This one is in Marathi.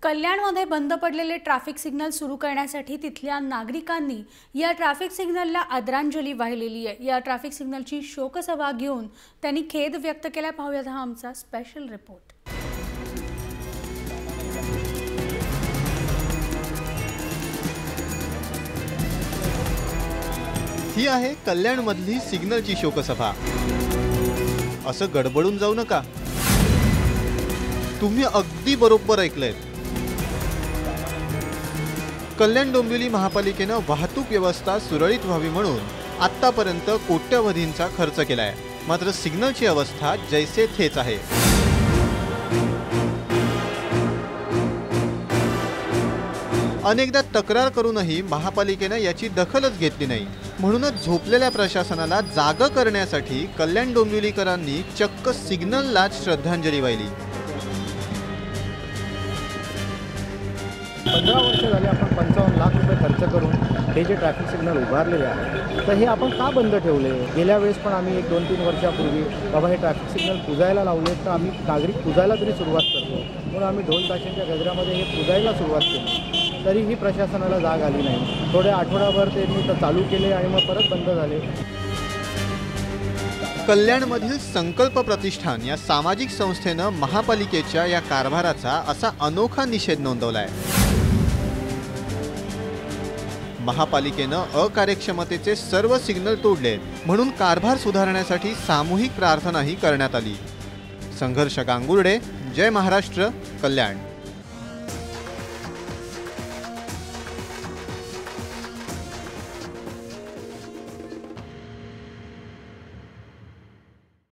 कल्याणमध्ये बंद पडलेले ट्रॅफिक सिग्नल सुरू करण्यासाठी तिथल्या नागरिकांनी या ट्रॅफिक सिग्नलला आदरांजली वाहिलेली आहे। या ट्रॅफिक सिग्नलची शोकसभा घेऊन त्यांनी खेद व्यक्त केला। पाहूयात हा आमचा स्पेशल रिपोर्ट। ही आहे कल्याणमधली सिग्नलची शोकसभा। असं गडबडून जाऊ नका, तुम्ही अगदी बरोबर ऐकलंत। कल्याण डोंबिवली महापालिकेने वाहतूक व्यवस्था सुरळीत व्हावी म्हणून आतापर्यंत कोट्यवधींचा खर्च केलाय, मात्र सिग्नलची अवस्था जैसे थेच आहे। अनेकदा तक्रार करूनही महापालिकेने याची दखलच घेतली नाही। म्हणूनच झोपलेल्या प्रशासनाला जागं करण्यासाठी कल्याण डोंबिवलीकरांनी चक्क सिग्नललाच श्रद्धांजली वाहिली। 15 वर्ष झाले आपण 55 लाख रुपये खर्च करून हे जे ट्रॅफिक सिग्नल उभारलेले आहे, तर हे आपण का बंद ठेवले? गेल्या वेळेस पण आम्ही 1-2-3 वर्षापूर्वी बाबा हे ट्रॅफिक सिग्नल पुजायला लावले, तर आम्ही नागरिक पुजायला तरी सुरुवात करतो म्हणून आम्ही ढोल ताशांच्या गजरामध्ये हे पुजायला सुरुवात केली, तरीही प्रशासनाला जाग आली नाही। थोडे आठवडाभर त्यांनी तर चालू केले आणि मग परत बंद झाले। कल्याणमधील संकल्प प्रतिष्ठान या सामाजिक संस्थेनं महापालिकेच्या या कारभाराचा असा अनोखा निषेध नोंदवलाय। महापालिकेनं अकार्यक्षमतेचे सर्व सिग्नल तोडलेत म्हणून कारभार सुधारण्यासाठी सामूहिक प्रार्थनाही करण्यात आली। संघर्ष गांगुर्डे, जय महाराष्ट्र, कल्याण।